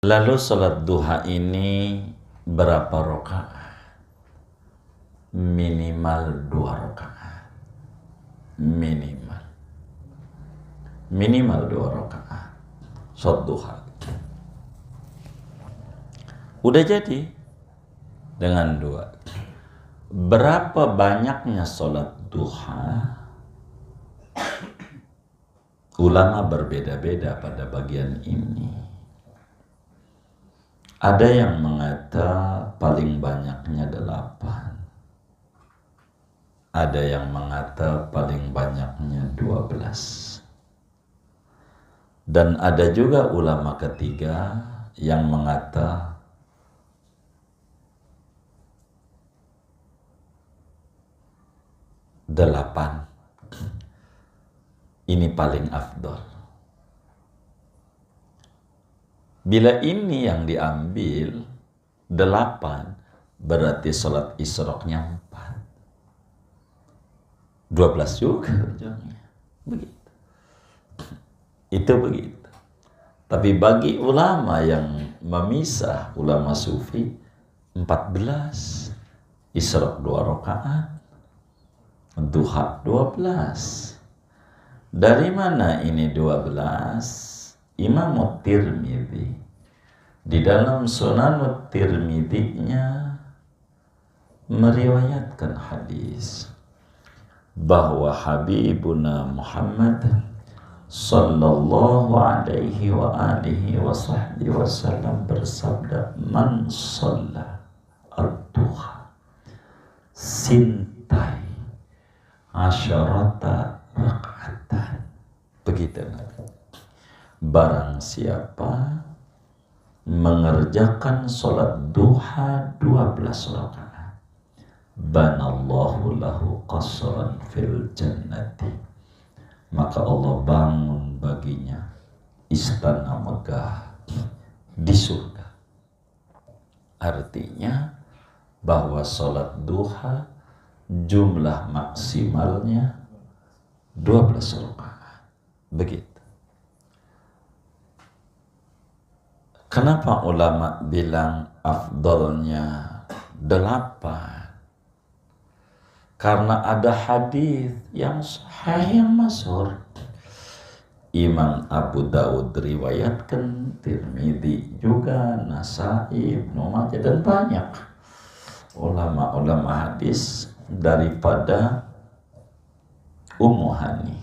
Lalu sholat duha ini berapa rakaat? Minimal 2 rakaat. Minimal 2 rakaat sholat duha. Udah jadi dengan 2. Berapa banyaknya sholat duha? Ulama berbeda-beda pada bagian ini. Ada yang mengata paling banyaknya 8. Ada yang mengata paling banyaknya 12. Dan ada juga ulama ketiga yang mengata delapan. Ini paling afdol. Bila ini yang diambil 8, berarti sholat isroknya 4. 12 juga ujungnya. Begitu. Itu begitu. Tapi bagi ulama yang memisah, ulama sufi, 14. Isrok 2 rakaat. Duha 12. Dari mana ini 12? Imam Tirmidzi di dalam Sunan Tirmidzi-nya meriwayatkan hadis bahwa Habibuna Muhammad sallallahu alaihi wa alihi wa sahbihi wasallam bersabda, man shalla ad-duha sintai asyarata raka'atan. Begitu. Barang siapa mengerjakan sholat duha 12 rakaat, banallahu lahu qasran fil jannati, maka Allah bangun baginya istana megah di surga. Artinya bahwa sholat duha jumlah maksimalnya 12 rakaat. Begitu. Kenapa ulama bilang afdolnya 8? Karena ada hadis yang sahih yang masyhur. Imam Abu Daud riwayatkan, Tirmidzi juga, Nasai, Ibnu Majah, dan banyak ulama-ulama hadis daripada Ummu Hani,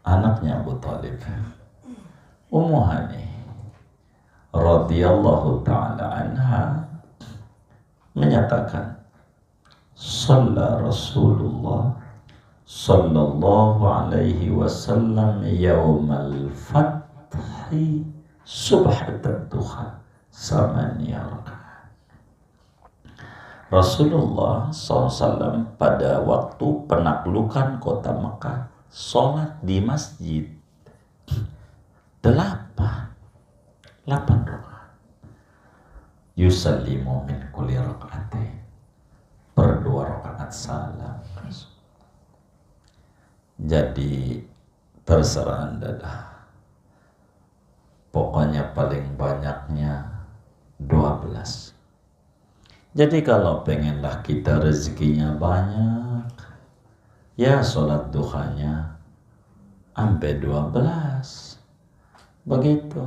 anaknya Abu Thalib. Ummu Hani radhiyallahu ta'ala anha menyatakan, shalla Rasulullah sallallahu alaihi wasallam yaumal fathi subhatat duha samaniya rakaat. Rasulullah SAW pada waktu penaklukan kota Mekah sholat di masjid 8 rakaat. Yusallimu min kulli rakaatain, per 2 rakaat salam. Jadi terserah Anda dah. Pokoknya paling banyaknya 12. Jadi kalau pengenlah kita rezekinya banyak, ya sholat duhanya sampai 12. Begitu.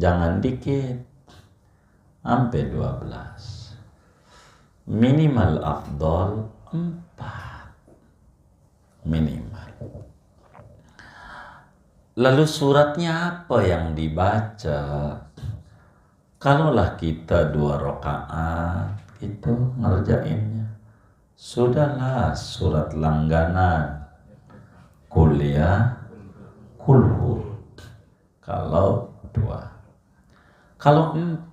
Jangan dikit. Sampai 12. Minimal afdol 4. Minimal. Lalu suratnya apa yang dibaca? Kalaulah kita 2 rakaat itu ngerjainnya, sudahlah surat langganan kuliah kulhu. Kalau 2. Kalau 4,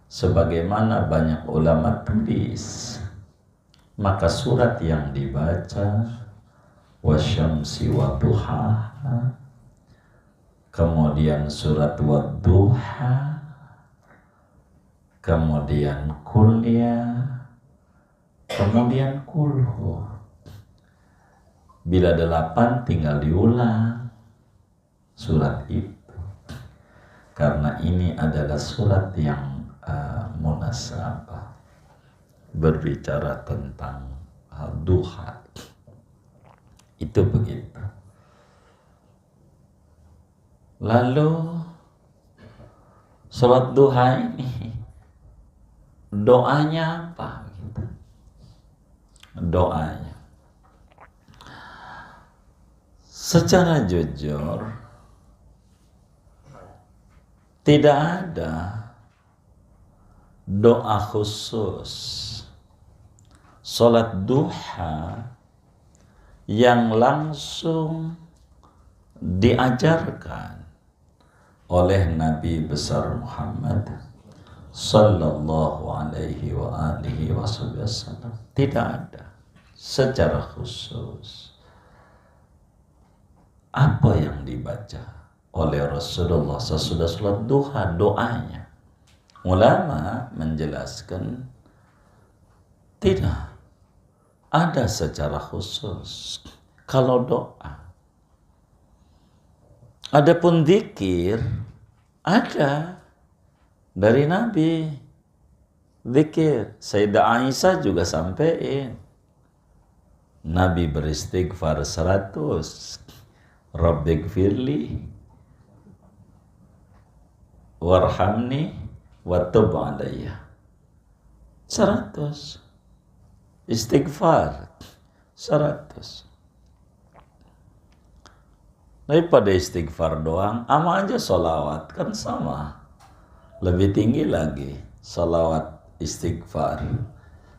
sebagaimana banyak ulama tulis, maka surat yang dibaca wasyamsi wa duhaha, kemudian surat wadduha, kemudian kuliah, kemudian kulhu. Bila 8 tinggal diulang. surat itu, karena ini adalah surat yang munasabah, berbicara tentang duha. Itu begitu. Lalu sholat duha ini doanya apa? Doanya secara jujur tidak ada doa khusus sholat duha yang langsung diajarkan oleh Nabi besar Muhammad sallallahu alaihi wa alihi wasallam. Tidak ada secara khusus apa yang dibaca oleh Rasulullah sesudah sholat duha, doanya. Ulama menjelaskan tidak ada secara khusus kalau doa. Adapun zikir ada dari Nabi. Zikir Sayyidah Aisyah juga sampaikan. Nabi beristighfar 100. Rabbighfirli warhamni wa tub alayya. 100. Istighfar 100. Daripada istighfar doang, ama aja sholawat, kan sama. Lebih tinggi lagi sholawat istighfar.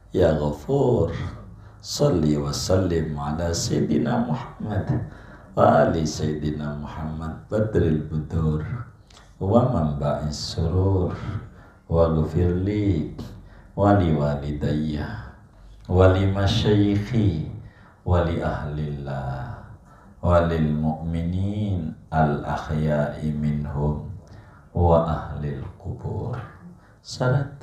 Ya Ghafur, salli wa sallim ala Sayyidina Muhammad wa ali Sayyidina Muhammad badril budur wa manba'is surur wa ghafirli wa li walidayya wa li masyayikhi wa li ahlillah walil mu'minin al-akhya'i minhum wa ahlil kubur. 100.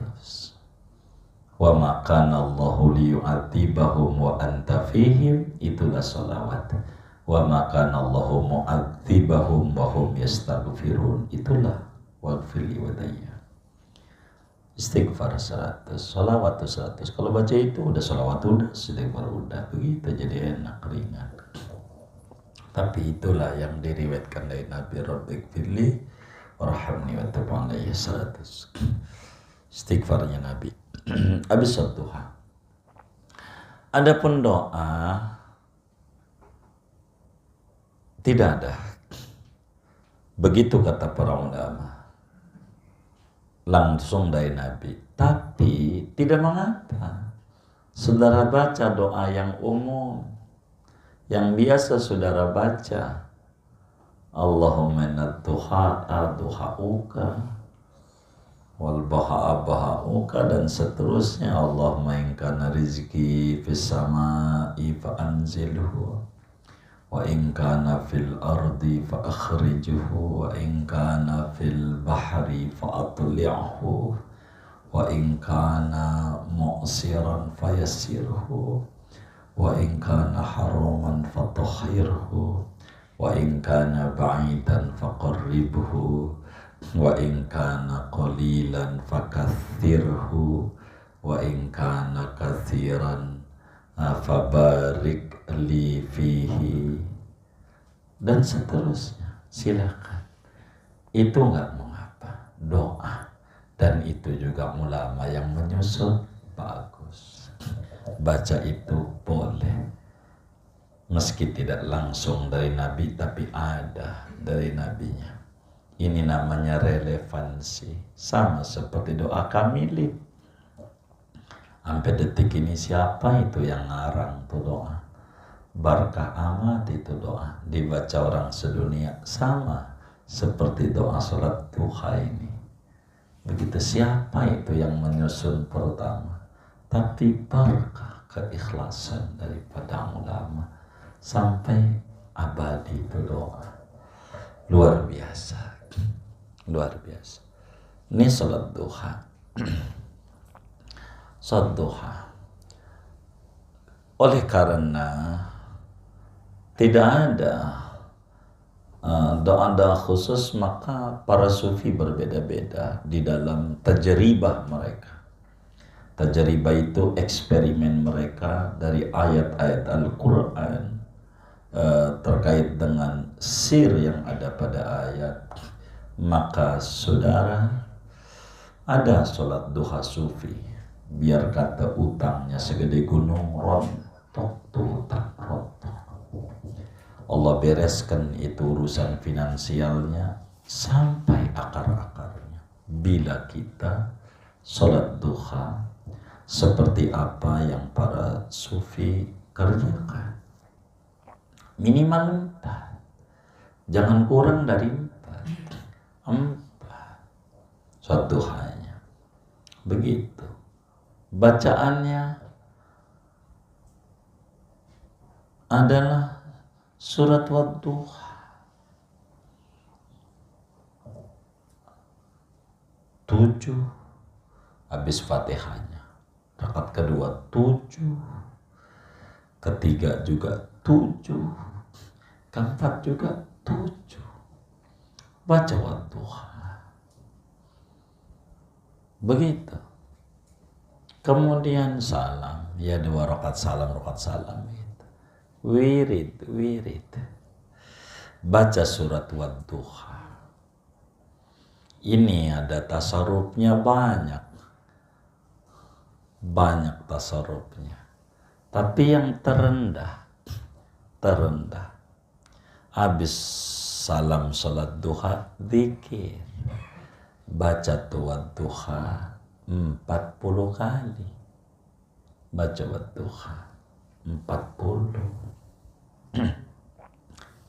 Wa makana Allahu liyu'adzibahum wa anta fihim, itulah sholawat. Wa makana Allahu mu'adzibahum wa hum yastaghfirun, itulah waghfirli wadayya. Istighfar 100, sholawat 100. Kalau baca itu udah sholawat udah, istighfar udah, begitu jadi enak, ringan. Tapi itulah yang diriwayatkan dari Nabi, Rabbighfirli warhamni wa tub alayya 100. Istighfarnya Nabi habis sholat duha. Adapun doa tidak ada. Begitu kata para ulama. Langsung dari Nabi. Tapi tidak mengapa saudara baca doa yang umum, yang biasa saudara baca. Allahumma inna duha'uka wal baha'uka dan seterusnya. Allahumma in kana rizki fis sama'i fa anzilhu wa in kana fil ardi fa akhrijhu wa in kana fil bahri fa atli'hu wa in kana mu'siran fa yassirhu wa in kana haraman fatahhirhu wa in kana ba'idan faqarribhu wa in kana qalilan fakaththirhu wa in kana katsiran fabarik li fihi dan seterusnya. Silakan, itu enggak mengapa, doa. Dan itu juga ulama yang menyusun, bagus. Baca itu boleh, meski tidak langsung dari Nabi, tapi ada dari Nabinya. Ini namanya relevansi. Sama seperti doa kamili. Sampai detik ini siapa itu yang ngarang tuh doa? Barakah amat itu doa. Dibaca orang sedunia. Sama seperti doa sholat duha ini. Begitu, siapa itu yang menyusun pertama? Tapi barakah keikhlasan daripada ulama. Sampai abadi itu doa. Luar biasa. Luar biasa. Ini sholat duha. Sholat duha. Oleh karena tidak ada doa-doa khusus, maka para sufi berbeda-beda di dalam tajribah mereka. Tajribah itu eksperimen mereka dari ayat-ayat Al-Quran terkait dengan sir yang ada pada ayat. Maka saudara, ada sholat duha sufi, biar kata utangnya segede gunung, rontok tuh utang, rontok. Allah bereskan itu urusan finansialnya sampai akar-akarnya. Bila kita sholat duha seperti apa yang para sufi kerjakan, minimal 4, jangan kurang dari 4 sholat duhanya. Begitu bacaannya adalah surat Wadduha, 7 habis Fatihahnya, rakaat kedua 7, ketiga juga 7, keempat juga 7, baca Wadduha. Begitu. Kemudian salam, ya 2 rakaat salam gitu. Wirid, baca surat Wadduha. Ini ada tasarrufnya banyak tasarrufnya. Tapi yang terendah, habis salam salat duha, zikir, baca Wadduha 40 kali. Baca Wadduha 40.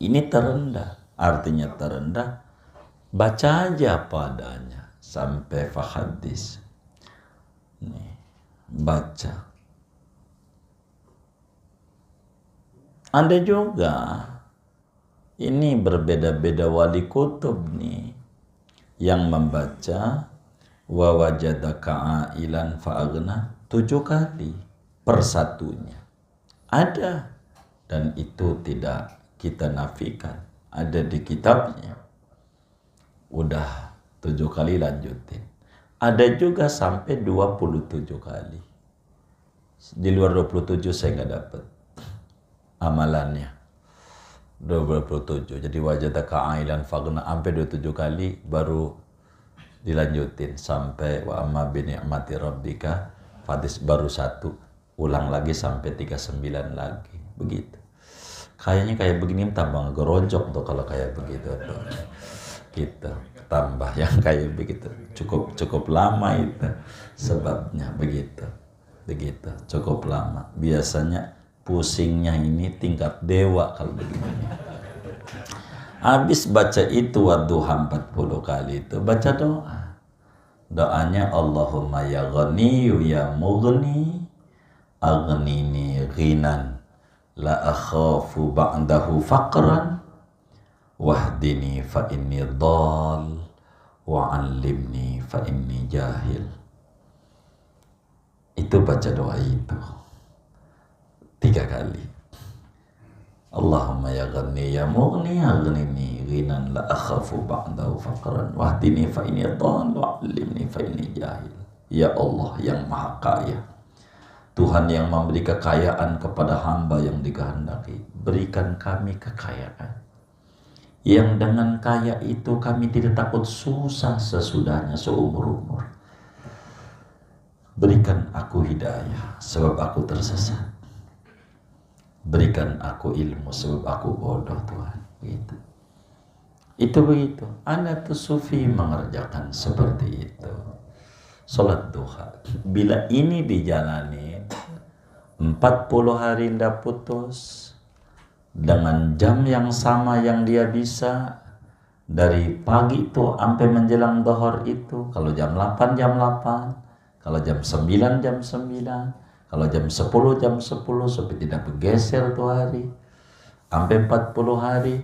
Ini terendah, artinya terendah, baca aja padanya sampai fahadis. Nih, baca. Ada juga, ini berbeda-beda wali kutub nih, yang membaca wa wajadaka ailan fa'aghna 7 kali per satunya. Ada, dan itu tidak kita nafikan, ada di kitabnya. Udah 7 kali lanjutin. Ada juga sampai 27 kali. Di luar 27 saya nggak dapat amalannya. 27. Jadi wajadaka ailan faghna sampai 27 kali baru dilanjutin sampai wa amma bi ni'mati rabbika fadis, baru 1, ulang lagi sampai 39 lagi. Begitu. Kayaknya kayak begini tambah ngerojok tuh kalau kayak begitu tuh. Gitu. Tambah yang kayak begitu. Cukup lama itu sebabnya begitu. Cukup lama. Biasanya pusingnya ini tingkat dewa kalau begini. Habis baca itu Wadduha 40 kali itu baca doa. Doanya Allahumma ya ghaniyu ya mughni aghnini ghinan la akhafu ba'dahu faqran wahdini fa inni dhal wa'allimni fa inni jahil. Itu baca doa itu 3 kali. Allahumma ya ghani ya mughni aghnini ghinan la akhafu ba'dahu faqran wahdini fa inni dhal wa'allimni fa inni jahil. Ya Allah yang maha kaya, Tuhan yang memberi kekayaan kepada hamba yang dikehendaki, berikan kami kekayaan yang dengan kaya itu kami tidak takut susah sesudahnya seumur-umur. Berikan aku hidayah sebab aku tersesat. Berikan aku ilmu sebab aku bodoh Tuhan. Gitu. Itu begitu. Anak tuh sufi mengerjakan seperti itu. Salat duha. Bila ini dijalani 40 hari ndak putus, dengan jam yang sama yang dia bisa, dari pagi itu sampai menjelang dhuhur itu, kalau jam 8 jam 8, kalau jam 9 jam 9, kalau jam 10 jam 10, supaya tidak bergeser tuh hari sampai 40 hari.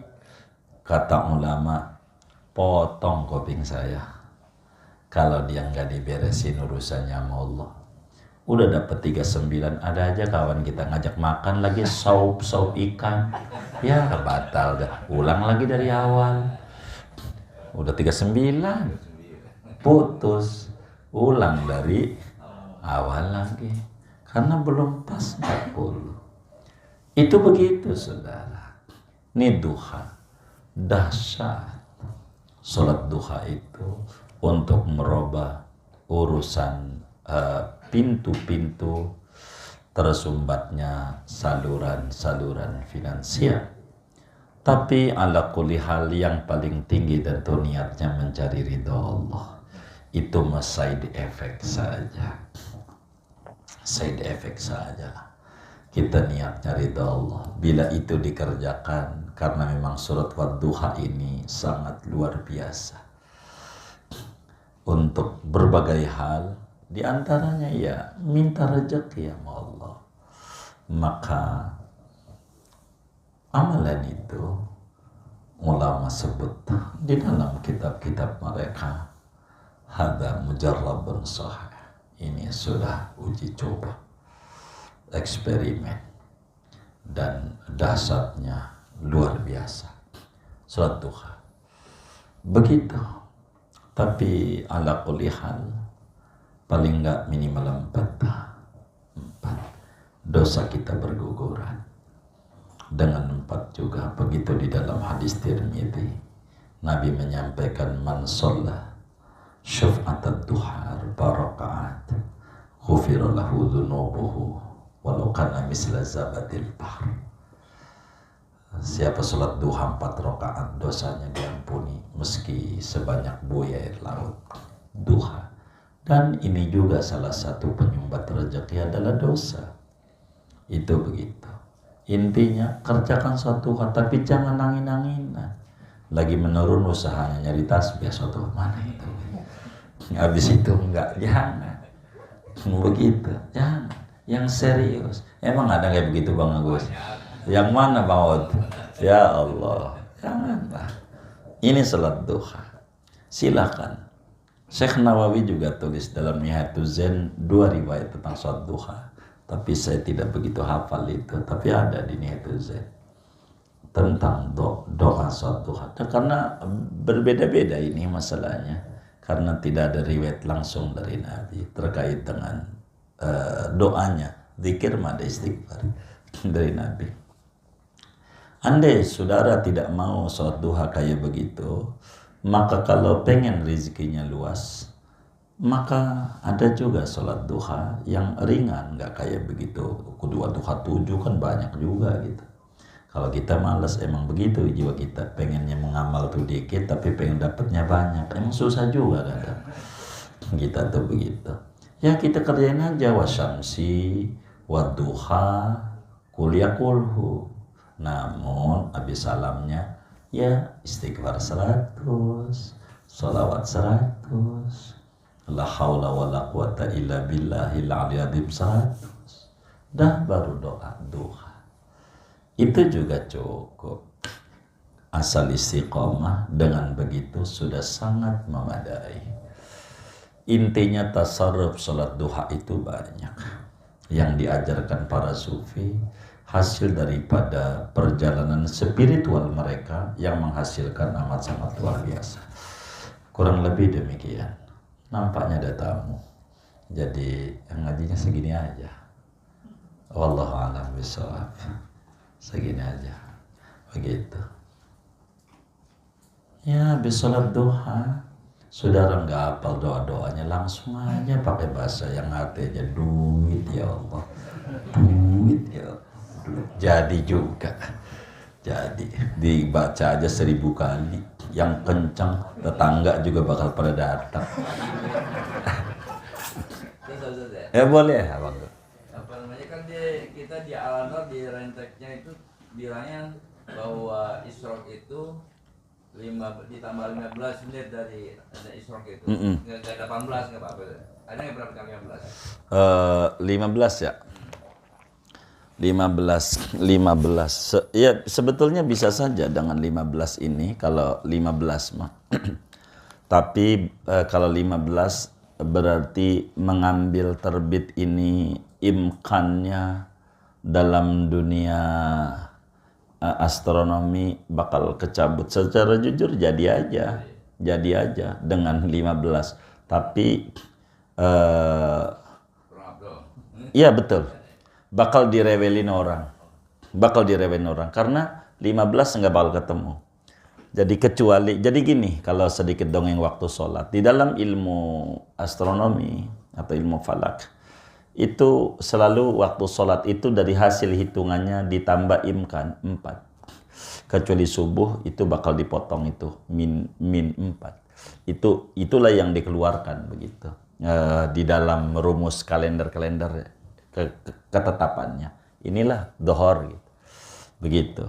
Kata ulama, potong kuping saya kalau dia nggak diberesin urusannya sama Allah. Udah dapat 39, ada aja kawan kita ngajak makan lagi saup ikan, Ya batal dah. Ulang lagi dari awal. Udah 39. Putus. Ulang dari awal lagi. Karena belum pas 40. Itu begitu saudara. Ini duha. Dahsyat. Salat duha itu untuk merubah urusan pintu-pintu tersumbatnya saluran-saluran finansial. Tapi ala kulli hal yang paling tinggi tentu niatnya mencari ridha Allah. Itu side effect saja. Side effect saja. Kita niatnya ridha Allah. Bila itu dikerjakan, karena memang surat Wadduha ini sangat luar biasa. Untuk berbagai hal, di antaranya ya minta rezeki sama Allah. Maka amalan itu ulama sebut di dalam kitab-kitab mereka, hada mujarrabun sahih. Ini sudah uji coba, eksperimen, dan dasarnya luar biasa. Salat duha begitu. Tapi ala kulli hal, paling enggak minimal 4 dosa kita berguguran. Dengan 4 juga begitu di dalam hadis Tirmidzi, Nabi menyampaikan man shalla syaf'atat duha barakaat ghufira lahu dzunubuhu walau kana misla zabatil bahr. Siapa sholat duha 4 rakaat dosanya diampuni meski sebanyak buaya air laut. Duha. Dan ini juga salah satu penyumbat rezeki adalah dosa. Itu begitu. Intinya kerjakan suatu hal, tapi jangan nangin-nanginan. Lagi menurun usahanya nyari tasbih suatu mana itu. Habis itu enggak, jangan. Begitu, jangan. Yang serius. Emang ada kayak begitu Bang Agus? Yang mana Bang Od? Ya Allah, janganlah. Ini salat duha. Silakan. Syekh Nawawi juga tulis dalam Nihayatul Zen 2 riwayat tentang salat duha. Tapi saya tidak begitu hafal itu. Tapi ada di Nihayatul Zen tentang doa salat duha. Karena berbeda-beda ini masalahnya. Karena tidak ada riwayat langsung dari Nabi terkait dengan doanya. Zikir ada istighfar dari Nabi. Andai saudara tidak mau sholat duha kayak begitu, maka kalau pengen rezekinya luas, maka ada juga sholat duha yang ringan, nggak kayak begitu. Kedua duha 7 kan banyak juga gitu. Kalau kita malas, emang begitu jiwa kita, pengennya mengamal tuh dikit, tapi pengen dapatnya banyak. Emang susah juga kadang. Kita tuh begitu. Ya kita kerjain aja wasyamsi, wadduha, kuliah kulhu. Namun habis salamnya ya istighfar 100, sholawat 100, la haula wala quwata illa billahil aliyadzim 100. Dah baru doa duha. Itu juga cukup. Asal istiqomah, dengan begitu sudah sangat memadai. Intinya tasarruf salat duha itu banyak yang diajarkan para sufi, hasil daripada perjalanan spiritual mereka yang menghasilkan amat sangat luar biasa. Kurang lebih demikian. Nampaknya ada tamu. Jadi ngajinya segini aja. Wallahu a'lam bishawab. Segini aja. Begitu. Ya, habis sholat duha, saudara nggak hafal doa-doanya, langsung aja pakai bahasa yang artinya duit ya Allah. Duit ya Allah. Jadi juga, jadi dibaca aja 1000 kali, yang kencang tetangga juga bakal pada datang. Ya boleh abang. Apa namanya kan kita di Al-Anwar di renteknya itu bilangnya bahwa isyraq itu 5 ditambah 15 menit dari ada isyraq itu. Nggak 18 nggak apa-apa. Ada nggak berapa kali 15? 15 ya. 15 ya sebetulnya bisa saja dengan 15 ini kalau 15 mah. Tapi kalau 15 berarti mengambil terbit ini imkannya dalam dunia astronomi bakal kecabut secara jujur jadi aja dengan 15. Tapi iya betul, bakal direwelin orang karena 15 nggak bakal ketemu. Jadi jadi gini, kalau sedikit dongeng waktu sholat di dalam ilmu astronomi atau ilmu falak itu selalu waktu sholat itu dari hasil hitungannya ditambah imkan 4, kecuali subuh itu bakal dipotong itu min 4. Itulah yang dikeluarkan begitu di dalam rumus kalender ketetapannya. Inilah dohor gitu. Begitu.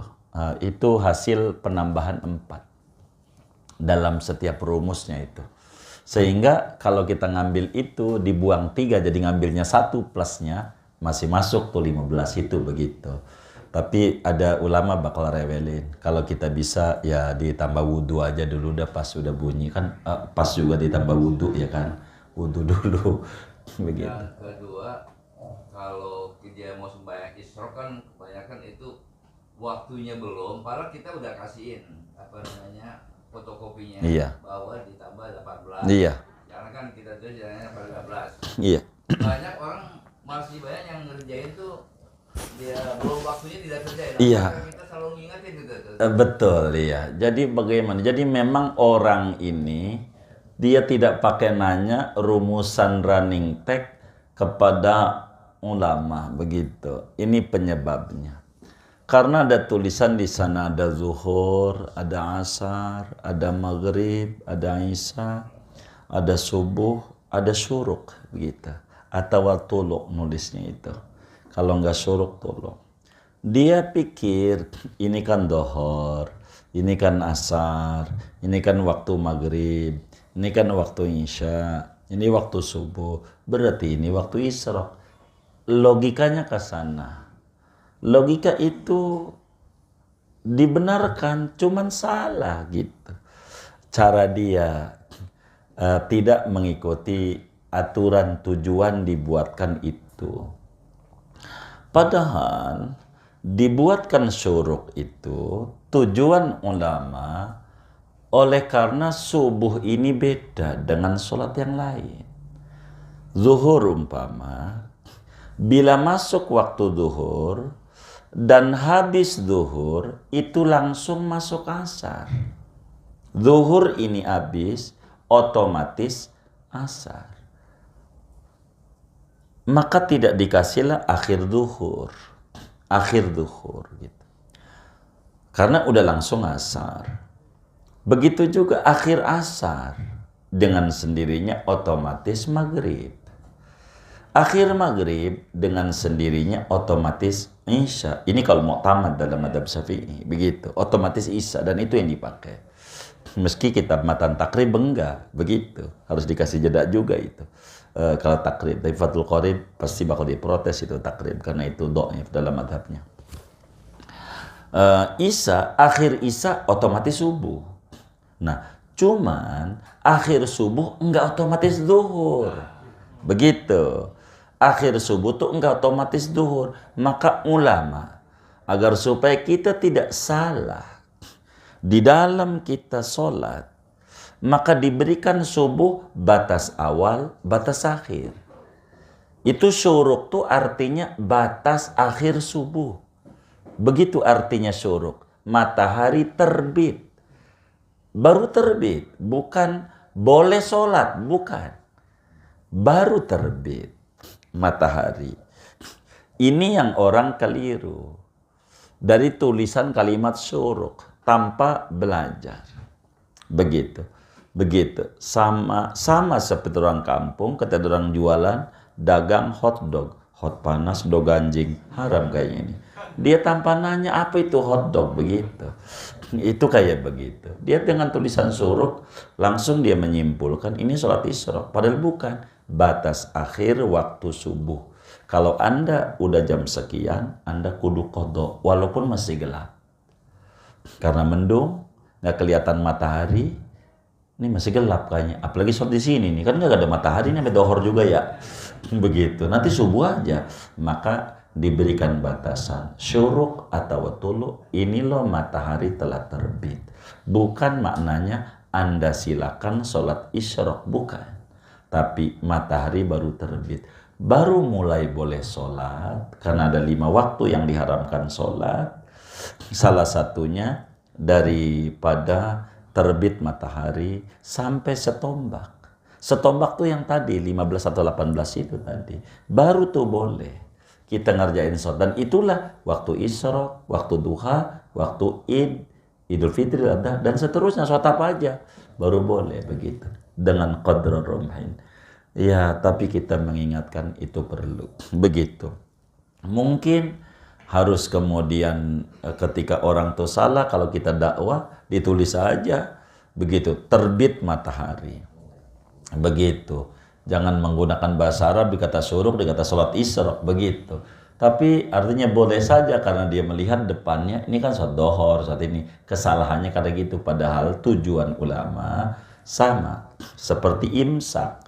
Itu hasil penambahan 4 dalam setiap rumusnya itu. Sehingga kalau kita ngambil itu dibuang 3 jadi ngambilnya 1 plusnya masih masuk tuh 15 itu begitu. Tapi ada ulama bakal rewelin. Kalau kita bisa ya ditambah wudhu aja dulu dah pas sudah bunyi kan pas juga ditambah wudhu ya kan. Wudhu dulu begitu. Yang kedua, kalau dia mau sembahyang isyraq kan kebanyakan itu waktunya belum, padahal kita udah kasihin fotokopinya bahwa ditambah 18. Iya. Karena kan kita tuh jalannya 15. Iya. Banyak orang masih banyak yang ngerjain tuh dia belum waktunya tidak kerjain. Iya. Kita selalu ngingetin gitu. Betul ya. Jadi bagaimana? Jadi memang orang ini dia tidak pakai nanya rumusan running tag kepada ulama begitu. Ini penyebabnya. Karena ada tulisan di sana ada zuhur, ada asar, ada maghrib, ada isya, ada subuh, ada syuruk begitu. Atau tuluk nulisnya itu. Kalau enggak syuruk tuluk. Dia pikir ini kan dohor, ini kan asar, ini kan waktu maghrib, ini kan waktu isya, ini waktu subuh. Berarti ini waktu isyraq. Logikanya ke sana. Logika itu dibenarkan, cuman salah gitu. Cara dia tidak mengikuti aturan tujuan dibuatkan itu. Padahal dibuatkan syuruk itu tujuan ulama oleh karena subuh ini beda dengan sholat yang lain. Zuhur umpama, bila masuk waktu zuhur dan habis zuhur itu langsung masuk asar. Zuhur ini habis, otomatis asar. Maka tidak dikasihlah akhir zuhur gitu. Karena udah langsung asar. Begitu juga akhir asar dengan sendirinya otomatis maghrib. Akhir maghrib dengan sendirinya otomatis isya. Ini kalau mu'tamad dalam madhab Syafi'i begitu, otomatis isya dan itu yang dipakai. Meski kita matan takrib enggak begitu, harus dikasih jeda juga itu. Kalau takrib, tapi Fathul Qorib pasti bakal diprotes itu takrib karena itu dhaif dalam madhabnya. Isya, akhir isya otomatis subuh. Nah, cuman akhir subuh enggak otomatis zuhur. Begitu. Akhir subuh tuh enggak otomatis zuhur. Maka ulama agar supaya kita tidak salah di dalam kita sholat, maka diberikan subuh batas awal, batas akhir. Itu syuruk tuh artinya batas akhir subuh. Begitu artinya syuruk. Matahari terbit. Baru terbit. Bukan boleh sholat. Bukan. Baru terbit matahari. Ini yang orang keliru. Dari tulisan kalimat syuruk. Tanpa belajar. Begitu. Sama seperti orang kampung, kata orang jualan, dagang hotdog. Hot panas, dog anjing. Haram kayaknya ini. Dia tanpa nanya apa itu hotdog begitu. Itu kayak begitu. Dia dengan tulisan syuruk, langsung dia menyimpulkan ini sholat isyraq. Padahal bukan. Batas akhir waktu subuh. Kalau Anda udah jam sekian, Anda kudu qadha walaupun masih gelap. Karena mendung, nggak kelihatan matahari, ini masih gelap kayaknya. Apalagi sholat di sini nih, kan nggak ada matahari, ini sampai dohor juga ya. Begitu. Nanti subuh aja. Maka diberikan batasan syuruk atau tulu, ini loh matahari telah terbit. Bukan maknanya Anda silakan sholat isyraq, bukan. Tapi matahari baru terbit, baru mulai boleh sholat, karena ada 5 waktu yang diharamkan sholat. Salah satunya daripada terbit matahari sampai setombak. Setombak tuh yang tadi 15 atau 18 itu tadi, baru tuh boleh kita ngerjain sholat. Dan itulah waktu isyraq, waktu duha, waktu Idul Fitri, dan seterusnya, sholat apa aja baru boleh begitu, dengan qadra rumhin. Ya, tapi kita mengingatkan itu perlu begitu. Mungkin harus kemudian ketika orang tuh salah, kalau kita dakwah ditulis aja begitu, terbit matahari begitu. Jangan menggunakan bahasa Arab, dikata syuruk, dikata sholat isyraq begitu. Tapi artinya boleh saja karena dia melihat depannya ini kan sholat dohor, saat ini kesalahannya karena gitu. Padahal tujuan ulama sama seperti imsak.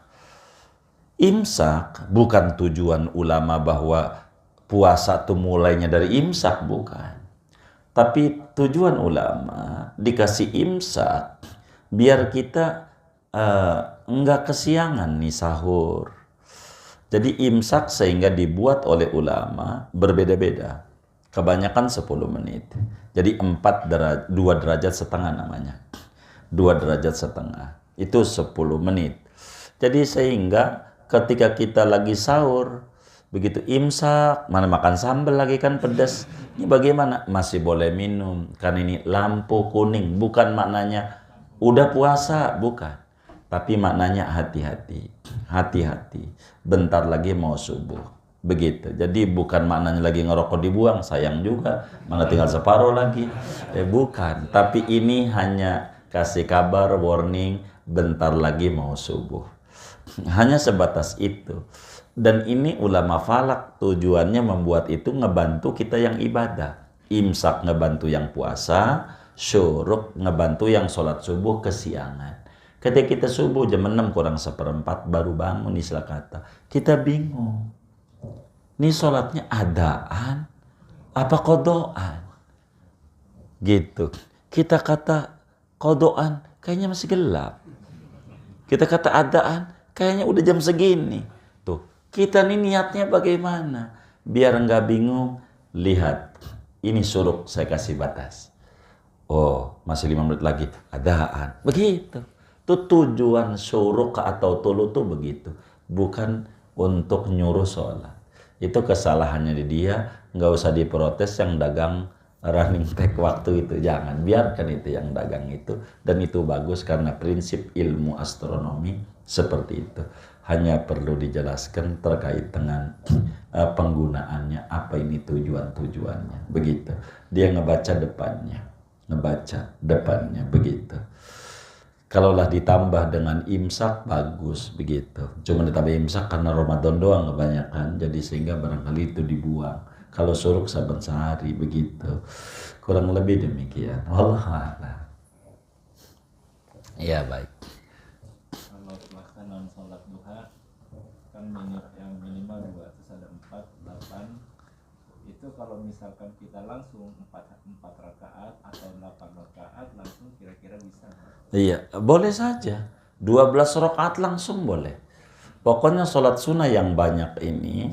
Imsak bukan tujuan ulama bahwa puasa itu mulainya dari imsak, bukan. Tapi tujuan ulama dikasih imsak biar kita enggak kesiangan nih sahur. Jadi imsak sehingga dibuat oleh ulama berbeda-beda. Kebanyakan 10 menit. Jadi 2 derajat setengah namanya. 2 derajat setengah. Itu 10 menit. Jadi sehingga ketika kita lagi sahur, begitu imsak, mana makan sambal lagi kan pedas. Ini bagaimana? Masih boleh minum. Kan ini lampu kuning. Bukan maknanya udah puasa, bukan. Tapi maknanya hati-hati, hati-hati. Bentar lagi mau subuh, begitu. Jadi bukan maknanya lagi ngerokok dibuang, sayang juga, mana tinggal separuh lagi. Bukan. Tapi ini hanya kasih kabar, warning, bentar lagi mau subuh. Hanya sebatas itu. Dan ini ulama falak tujuannya membuat itu ngebantu kita yang ibadah. Imsak ngebantu yang puasa, syuruk ngebantu yang sholat subuh kesiangan. Ketika kita subuh jam 6 kurang 1/4 baru bangun, istilah kata, kita bingung. Ini sholatnya adaan apa kodoan? Gitu. Kita kata kodoan kayaknya masih gelap. Kita kata adaan kayaknya udah jam segini. Tuh, kita nih niatnya bagaimana? Biar nggak bingung, lihat. Ini syuruk saya kasih batas. Oh, masih 5 menit lagi, adaan. Begitu. Itu tujuan syuruk atau tulu tuh begitu. Bukan untuk nyuruh sholat. Itu kesalahannya di dia, nggak usah diprotes yang dagang running tag waktu itu. Jangan, biarkan itu yang dagang itu. Dan itu bagus karena prinsip ilmu astronomi seperti itu. Hanya perlu dijelaskan terkait dengan penggunaannya, apa ini tujuan-tujuannya. Begitu. Dia ngebaca depannya, begitu. Kalaulah ditambah dengan imsak bagus begitu. Cuma ditambah imsak karena Ramadan doang kebanyakan, jadi sehingga barangkali itu dibuang. Kalau syuruk saban sehari begitu. Kurang lebih demikian. Wallahu a'lam. Ya baik. Kalau pelaksanaan sholat duha kan yang minimal 2, terus ada 4, 8. Itu kalau misalkan kita langsung 4 rakaat atau 8 rakaat langsung kira-kira bisa. Iya, boleh saja. 12 rakaat langsung boleh. Pokoknya sholat sunnah yang banyak ini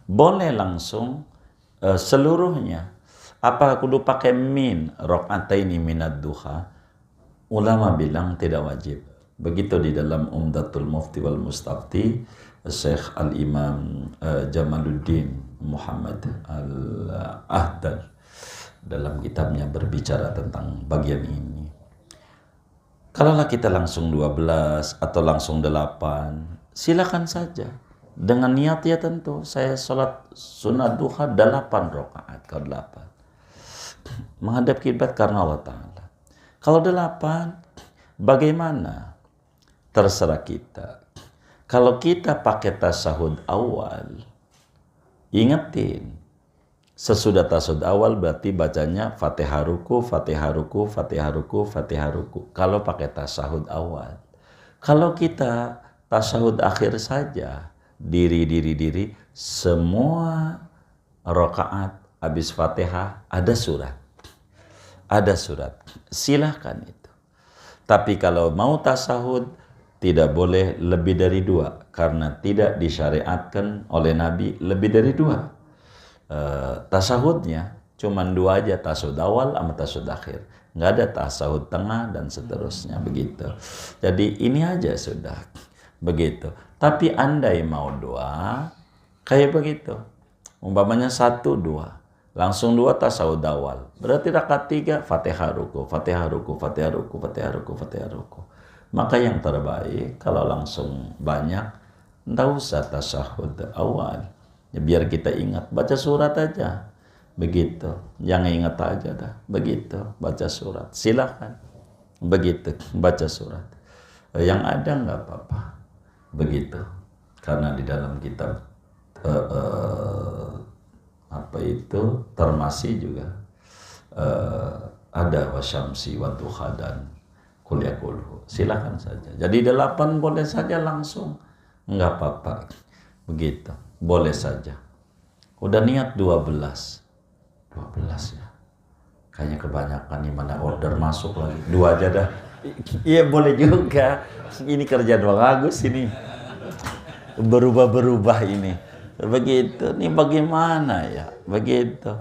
boleh langsung seluruhnya. Apa kudu pakai min rakaataini minad duha? Ulama bilang tidak wajib. Begitu di dalam Umdatul Mufti wal Mustafti, Syekh Al-Imam Jamaluddin Muhammad Al-Ahdal dalam kitabnya berbicara tentang bagian ini. Kalaulah kita langsung 12 atau langsung 8, silakan saja. Dengan niat ya tentu, saya sholat sunat duha 8 rakaat ke 8. Menghadap kiblat karena Allah Ta'ala. Kalau 8, bagaimana? Terserah kita. Kalau kita pakai tasahud awal, ingetin. Sesudah tasawuf awal berarti bacanya Fatihah ruku, Fatihah ruku, Fatihah ruku, Fatihah ruku. Kalau pakai tasawuf awal. Kalau kita tasawuf akhir saja, diri, semua rakaat habis Fatihah ada surat. Ada surat. Silahkan itu. Tapi kalau mau tasahud tidak boleh lebih dari 2 karena tidak disyariatkan oleh Nabi lebih dari 2. Tasahudnya cuman 2 aja, tasahud awal sama tasahud akhir. Nggak ada tasahud tengah dan seterusnya begitu. Jadi ini aja sudah begitu. Tapi andai mau doa kayak begitu, umpamanya 1, 2, langsung 2 tasawuf awal, berarti rakaat 3 Fatihah ruku, Fatihah ruku, Fatihah ruku, Fatihah ruku, Fatihah ruku. Maka yang terbaik kalau langsung banyak, nggak usah tasawuf awal, ya, biar kita ingat baca surat aja begitu, yang ingat aja dah begitu, baca surat silahkan begitu, baca surat yang ada nggak apa-apa begitu, karena di dalam kitab apa itu Termasi juga ada wasyamsi wa duha dan kul yakulhu, silakan saja. Jadi 8 boleh saja langsung, nggak apa-apa begitu, boleh saja. Udah niat 12 ya, kayaknya kebanyakan nih, mana order masuk lagi 2 aja dah. Iya boleh juga, ini kerjaan Bang Agus ini, berubah-berubah ini begitu. Nih bagaimana ya begitu,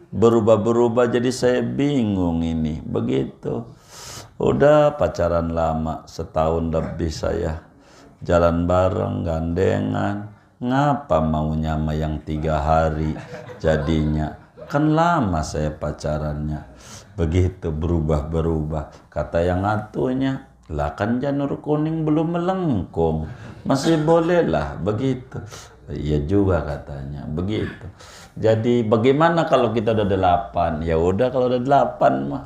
berubah-berubah, jadi saya bingung ini begitu. Udah pacaran lama, setahun lebih saya jalan bareng gandengan, ngapa maunya sama yang 3 hari jadinya, kan lama saya pacarannya begitu, berubah-berubah. Kata yang atunya, lah kan janur kuning belum melengkung, masih boleh lah begitu. Iya juga katanya begitu. Jadi bagaimana kalau kita udah 8? Ya udah, kalau udah 8 mah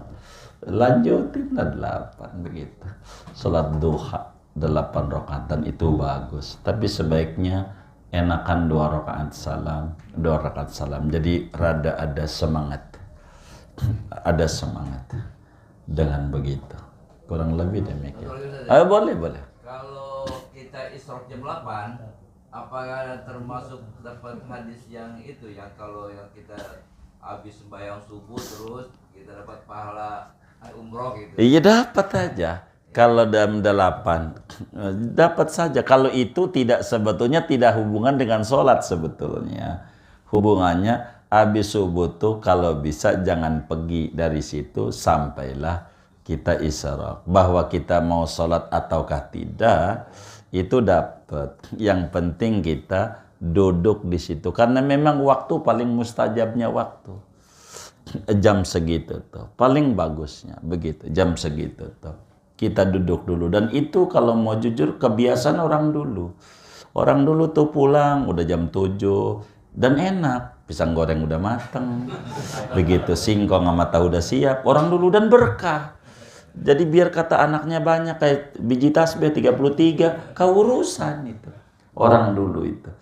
lanjutin lah 8 begitu. Salat duha 8 rakaatan itu bagus, tapi sebaiknya enakan 2 rakaat salam, 2 rakaat salam. Jadi rada ada semangat. Ada semangat dengan begitu. Kurang lebih demikian. Boleh. Kalau kita isyraq jam 8, apakah termasuk dapat hadis yang itu, yang kalau yang kita habis sembahyang subuh terus kita dapat pahala umroh gitu? Iya dapat aja. Kalau dalam 8 dapat saja. Kalau itu tidak, sebetulnya tidak hubungan dengan sholat sebetulnya. Hubungannya habis subuh tuh kalau bisa jangan pergi dari situ sampailah kita isyraq. Bahwa kita mau sholat ataukah tidak itu dapat. Yang penting kita duduk di situ, karena memang waktu paling mustajabnya waktu jam segitu tuh paling bagusnya begitu, jam segitu tuh kita duduk dulu. Dan itu kalau mau jujur kebiasaan orang dulu tuh pulang udah jam 7 dan enak, pisang goreng udah mateng begitu, singkong sama tahu udah siap orang dulu, dan berkah. Jadi biar kata anaknya banyak kayak biji tasbih 33, keurusan itu orang dulu itu,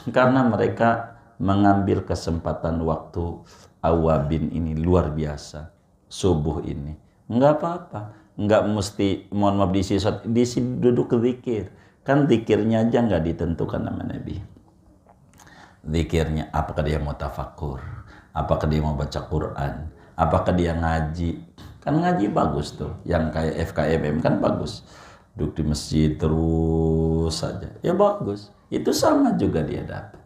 karena mereka mengambil kesempatan waktu awabin ini luar biasa. Subuh ini nggak apa-apa, nggak mesti mohon maaf diisi duduk ke zikir, kan zikirnya aja nggak ditentukan nama Nabi. Zikirnya apakah dia mau tafakur, apakah dia mau baca Quran, apakah dia ngaji. Kan ngaji bagus tuh, yang kayak FKMM kan bagus, duduk di masjid terus saja, ya bagus. Itu sama juga dia dapat.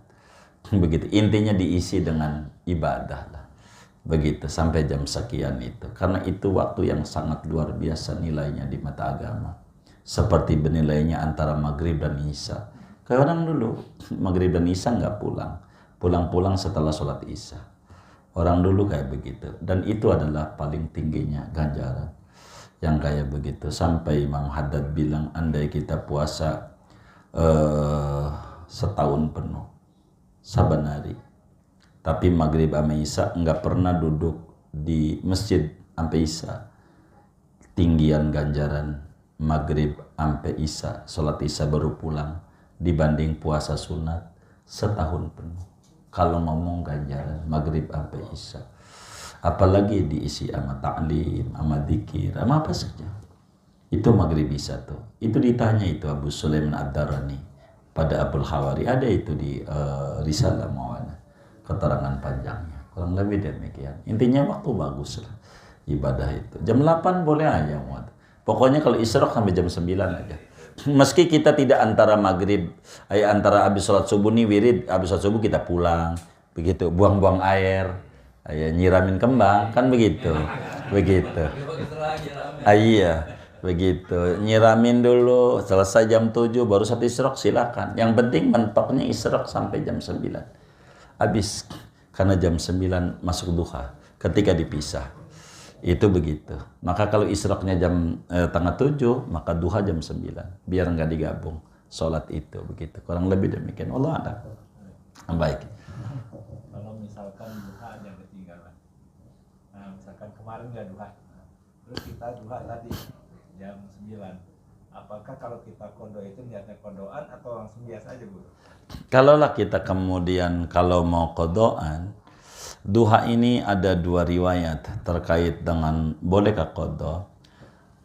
Begitu, intinya diisi dengan ibadah lah. Begitu sampai jam sekian itu, karena itu waktu yang sangat luar biasa nilainya di mata agama. Seperti bernilainya antara maghrib dan isya. Kayak orang dulu maghrib dan isya nggak pulang setelah sholat isya. Orang dulu kayak begitu, dan itu adalah paling tingginya ganjaran yang kayak begitu. Sampai Imam Haddad bilang, andai kita puasa setahun penuh saban hari, tapi maghrib sama isya nggak pernah duduk di masjid sampai isya, tinggian ganjaran maghrib sampai isya, sholat isya baru pulang, dibanding puasa sunat setahun penuh. Kalau ngomong ganjaran maghrib sampai isya, apalagi diisi sama ta'lim, sama dzikir, sama apa saja, itu maghrib isya tuh. Itu ditanya itu Abu Sulaiman Ad-Darani pada Abul Hawari, ada itu di Risalah Mawana. keterangan panjangnya. Kurang lebih demikian. Intinya waktu bagus lah ibadah itu. Jam 8 boleh aja muat. Pokoknya kalau isyraq sampai jam 9 aja. Meski kita tidak antara maghrib, antara habis sholat subuh nih wirid, habis sholat subuh kita pulang, begitu, buang-buang air, nyiramin kembang, kan begitu, begitu. Iya, begitu. Nyiramin dulu, selesai jam 7 baru satu isyraq silakan. Yang penting mentoknya isyraq sampai jam 9. Habis. Karena jam 9 masuk duha ketika dipisah. Itu begitu. Maka kalau isyraqnya jam tengah 7, maka duha jam 9. Biar nggak digabung sholat itu begitu. Kurang lebih demikian. Allah ada. Baik. Kalau misalkan duha ada ketinggalan. Nah, misalkan kemarin nggak duha. Terus kita duha tadi jam 9. Apakah kalau kita kodo itu niatnya kodoan atau langsung biasa aja, Bu? Kalaulah kita kemudian kalau mau kodoan, duha ini ada 2 riwayat terkait dengan bolehkah kodo.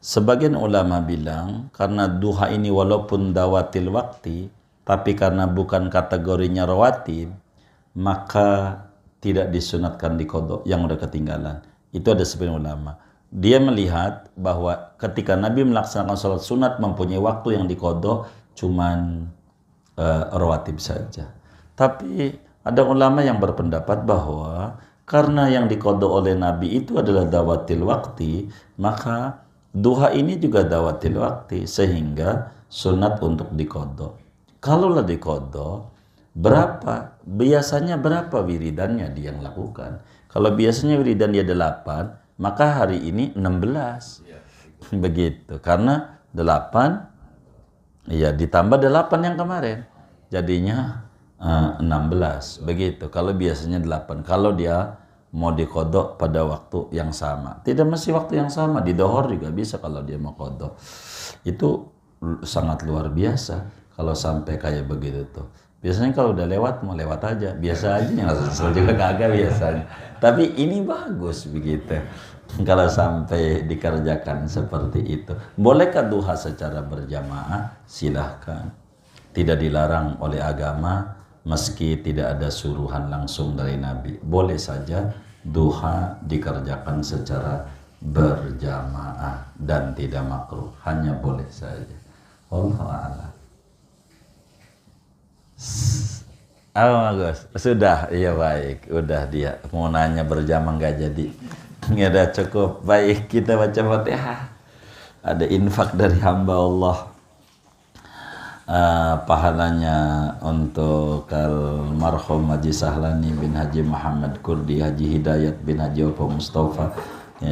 Sebagian ulama bilang karena duha ini walaupun dawatil waktu, tapi karena bukan kategorinya rawatib, maka tidak disunatkan di kodo yang udah ketinggalan. Itu ada sebagian ulama. Dia melihat bahwa ketika Nabi melaksanakan sholat sunat mempunyai waktu yang dikodok cuman rawatib saja. Tapi ada ulama yang berpendapat bahwa karena yang dikodok oleh Nabi itu adalah dawatil waktu, maka duha ini juga dawatil waktu sehingga sunat untuk dikodok. Kalaulah dikodok, biasanya berapa wiridannya dia yang lakukan? Kalau biasanya wiridan dia 8, maka hari ini 16. Begitu. Karena 8 ya ditambah 8 yang kemarin. Jadinya 16. Begitu. Kalau biasanya 8. Kalau dia mau dikodok pada waktu yang sama. Tidak mesti waktu yang sama. Di dohor juga bisa kalau dia mau kodok. Itu sangat luar biasa. Kalau sampai kayak begitu tuh. Biasanya kalau udah lewat, mau lewat aja. Biasa aja, yang asal juga kagak biasanya. Tapi ini bagus begitu. Kalau sampai dikerjakan seperti itu. Bolehkah duha secara berjamaah? Silahkan. Tidak dilarang oleh agama, meski tidak ada suruhan langsung dari Nabi. Boleh saja duha dikerjakan secara berjamaah dan tidak makruh. Hanya boleh saja. Wallahu a'lam. Bagus. Sudah, iya baik. Udah dia mau nanya berjamaah nggak jadi. Nggak ada cukup. Baik, kita baca Fatihah. Ada infak dari hamba Allah. Pahalanya untuk almarhum Haji Sahlani bin Haji Muhammad Kurdi, Haji Hidayat bin Haji Opo Mustafa,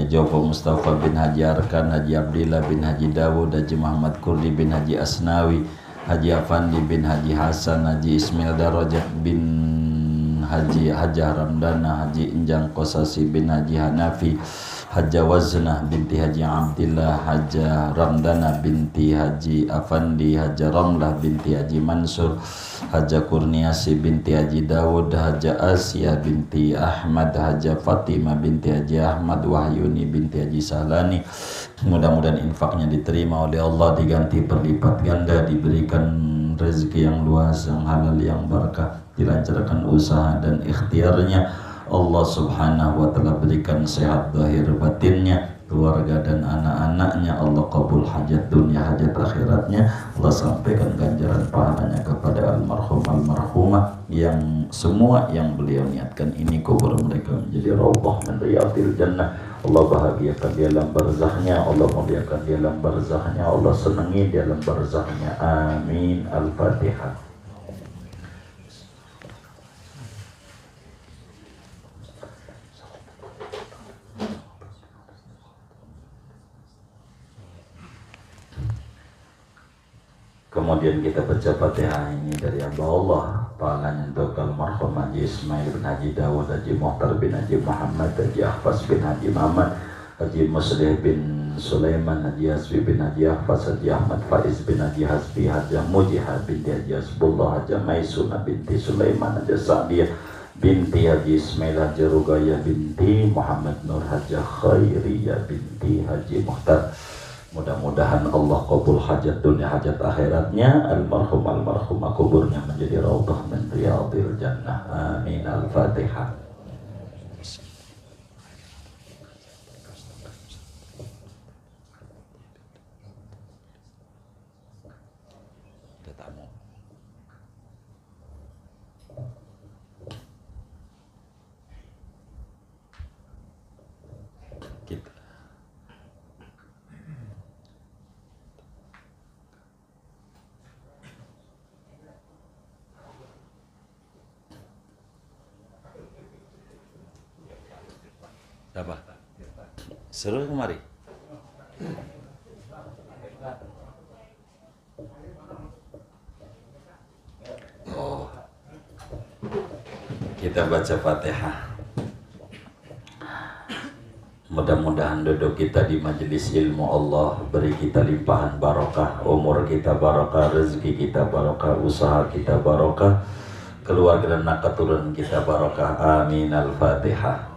Jopo Mustafa bin Haji Arkan, Haji Abdillah bin Haji Dawud, Haji Muhammad Kurdi bin Haji Asnawi, Haji Afandi bin Haji Hasan, Haji Ismail Darajat bin Haji Haja Ramdana, Haji Injang Kosasi bin Haji Hanafi, Haja Waznah binti Haji Abdillah, Haja Ramdana binti Haji Afandi, Haja Ramlah binti Haji Mansur, Haja Kurniasi binti Haji Dawud, Haja Asia binti Ahmad, Haja Fatimah binti Haji Ahmad, Wahyuni binti Haji Sahlani. Mudah-mudahan infaknya diterima oleh Allah, diganti berlipat ganda, diberikan rezeki yang luas, yang halal, yang barakah, dilancarkan usaha dan ikhtiarnya. Allah subhanahu wa ta'ala berikan sehat zahir batinnya, keluarga dan anak-anaknya. Allah kabul hajat dunia, hajat akhiratnya. Allah sampaikan ganjaran pahalanya kepada almarhum almarhumah yang semua yang beliau niatkan ini kubur mereka menjadi raudhah min riyadil jannah. Allah bahagiakan dia dalam barzahnya, Allah muliakan dia dalam barzahnya, Allah senangi dia dalam barzahnya. Amin. Al-Fatihah. Kemudian kita baca Fatihah ini dari hamba Allah. Pahalanya untuk almarhum Haji Ismail bin Haji Dawud, Haji Muhtar bin Haji Muhammad, Haji Ahfaz bin Haji Muhammad, Haji Muslih bin Sulaiman, Haji Hasbi bin Haji Ahfaz, Haji Ahmad Faiz bin Haji Hasbi, Haji Mujihah binti Haji Hasbullah, Haji Maisunah binti Sulaiman, Haji Sa'diyah binti Haji Ismail, Haji Rugayah binti Muhammad Nur, Haji Khairiyah binti Haji Muhtar, Mudah-mudahan Allah qabul hajat dunia hajat akhiratnya, almarhumah kuburnya menjadi raudhah min riyadil jannah. Amin. Al-Fatihah. Apa? Seru kemari. Oh. Kita baca Fatihah. Mudah-mudahan duduk kita di majelis ilmu Allah beri kita limpahan barokah, umur kita barokah, rezeki kita barokah, usaha kita barokah, keluarga dan keturunan kita barokah. Amin. Al-Fatihah.